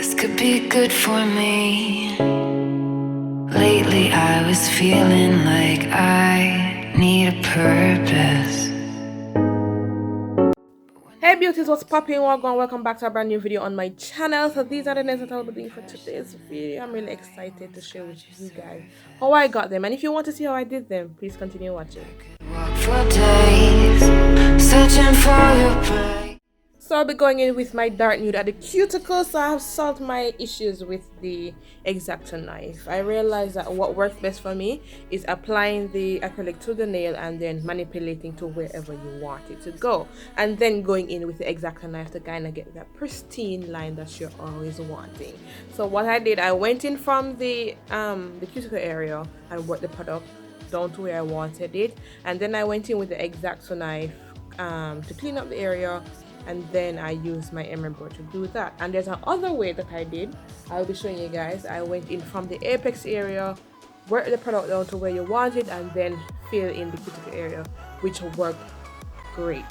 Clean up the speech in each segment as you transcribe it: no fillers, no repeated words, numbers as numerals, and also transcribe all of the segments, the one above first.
This could be good for me. Lately I was feeling like I need a purpose. Hey beauties, what's popping? Waah Gwaan. Welcome back to a brand new video on my channel. So these are the nails that I'll be doing for today's video. I'm really excited to share with you guys how I got them, and if you want to see how I did them, please continue watching. Walk for days, searching for your praise. So I'll be going in with my dark nude at the cuticle. So I have solved my issues with the X-Acto knife. I realized that what works best for me is applying the acrylic to the nail and then manipulating to wherever you want it to go, and then going in with the X-Acto knife to kind of get that pristine line that you're always wanting. So what I did, I went in from the cuticle area and worked the product down to where I wanted it, and then I went in with the X-Acto knife to clean up the area, and then I used my emerald brush to do that. And there's another way that I did, I'll be showing you guys. I went in from the apex area, worked the product down to where you want it, and then fill in the cuticle area, which worked great.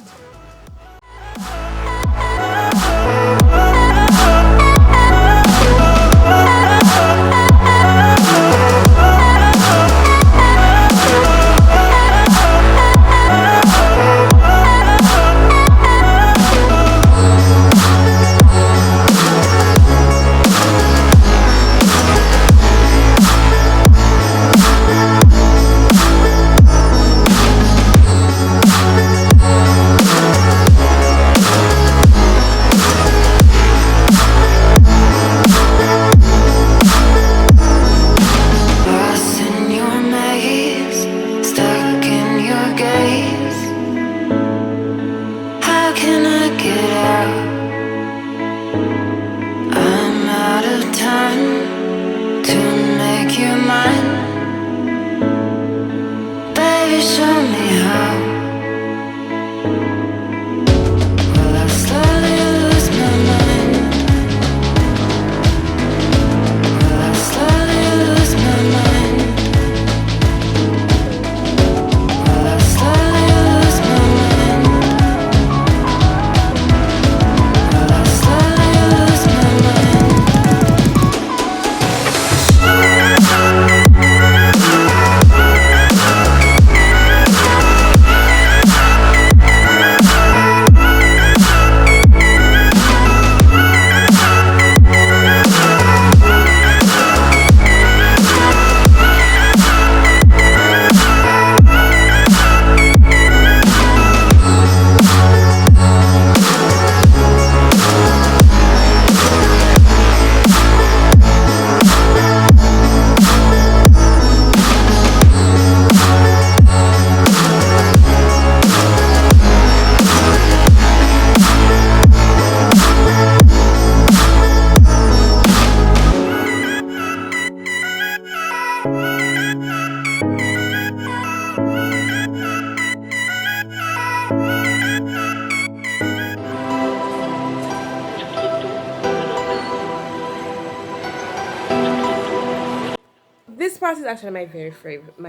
This part is actually my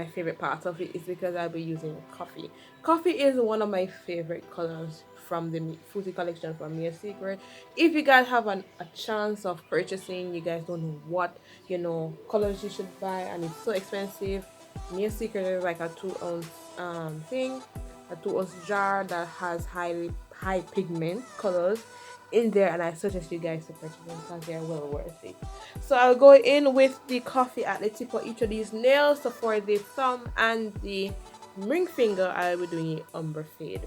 favorite part of it is because I'll be using coffee. Coffee is one of my favorite colors from the Fruity collection from Mere Secret. If you guys have a chance of purchasing, you guys don't know what colors you should buy and it's so expensive, Mere Secret is like a 2-ounce thing, a 2-ounce jar that has high pigment colors in there, and I suggest you guys to purchase them because they are well worth it. So I'll go in with the coffee at the tip of each of these nails. So for the thumb and the ring finger, I'll be doing it umber fade.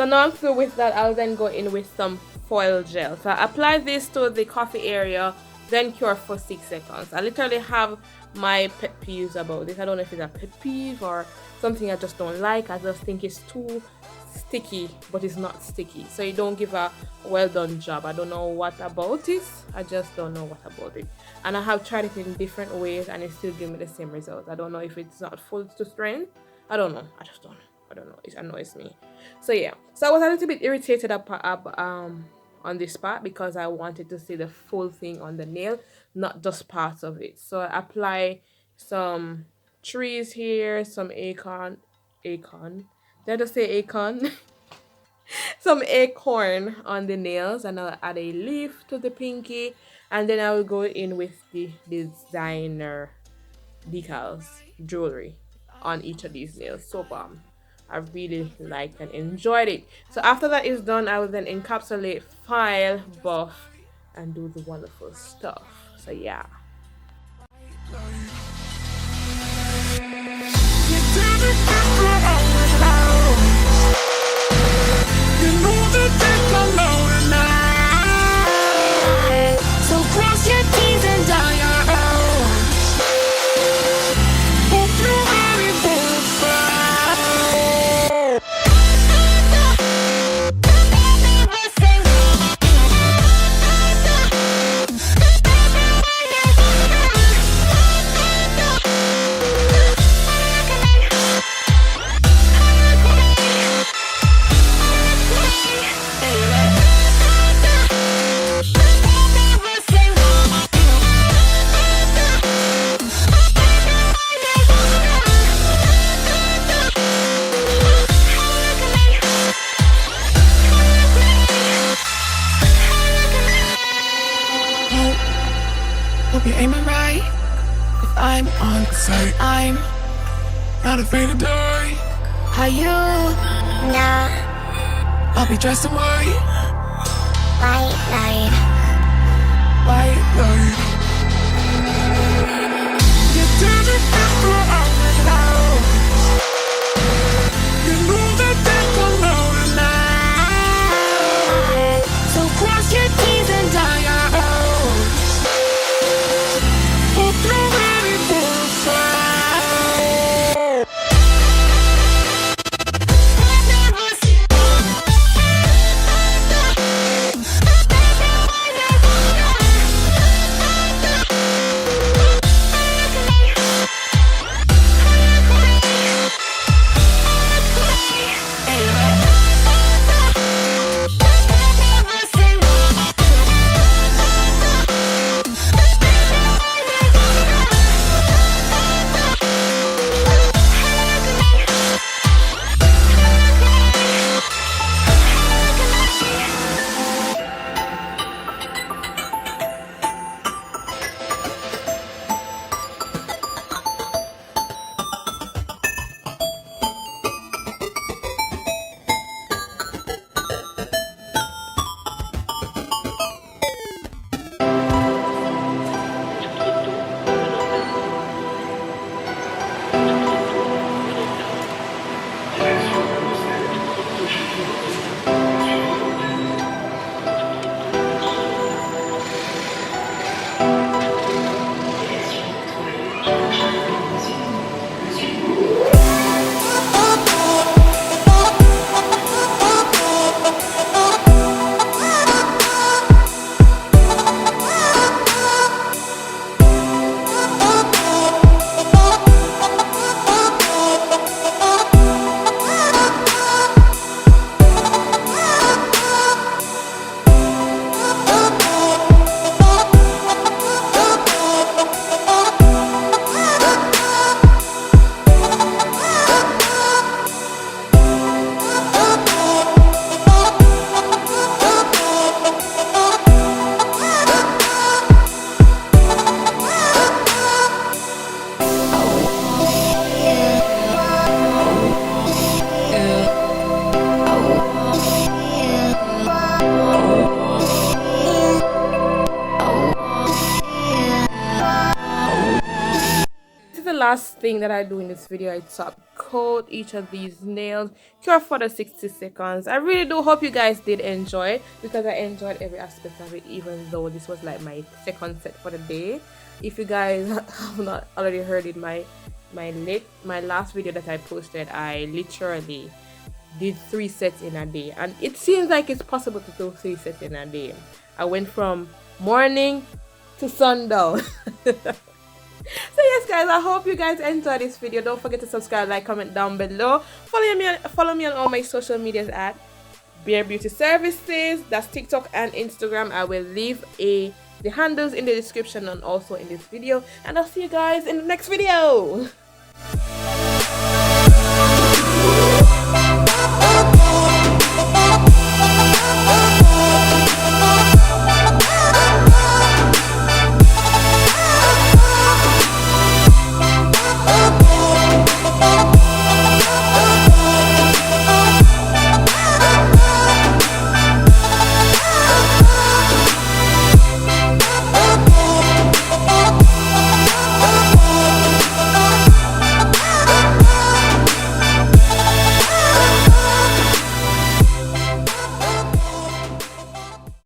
now I'm through with that. I'll then go in with some foil gel. So I apply this to the coffee area, then cure for 6 seconds. I literally have my pet peeves about this. I don't know if it's a pet peeve or something I just don't like. I just think it's too sticky, but it's not sticky, so you don't give a well done job. I don't know what about it. I just don't know what about it. And I have tried it in different ways and it still gives me the same results. I don't know if it's not full to strength. I don't know. I just don't know. I don't know. It annoys me. So yeah. So I was a little bit irritated on this part because I wanted to see the full thing on the nail, not just parts of it. So I apply some trees here, some acorn. Did I just say acorn? Some acorn on the nails, and I'll add a leaf to the pinky, and then I will go in with the designer decals jewelry on each of these nails. So I really liked and enjoyed it. So after that is done, I will then encapsulate, file, buff, and do the wonderful stuff. So yeah. So cross your T's and dot your O's. Hope you're ready for a fight. Hope you're aiming right. If I'm on site, I'm not afraid to die. How you? Nah. I'll be dressed in white. White light. White light. You didn't figure out without. You know that they come out tonight. So cross your T's and dot your O's. Hope you're ready for a fight. last thing that I do in this video is top coat each of these nails, cure for the 60 seconds. I really do hope you guys did enjoy it, because I enjoyed every aspect of it, even though this was like my second set for the day. If you guys have not already heard it, my last video that I posted, I literally did 3 sets in a day, and it seems like it's possible to do 3 sets in a day. I went from morning to sundown. So yes guys, I hope you guys enjoyed this video. Don't forget to subscribe, like, comment down below. Follow me on all my social medias at BareBeauty Services. That's TikTok and Instagram. I will leave the handles in the description and also in this video, and I'll see you guys in the next video.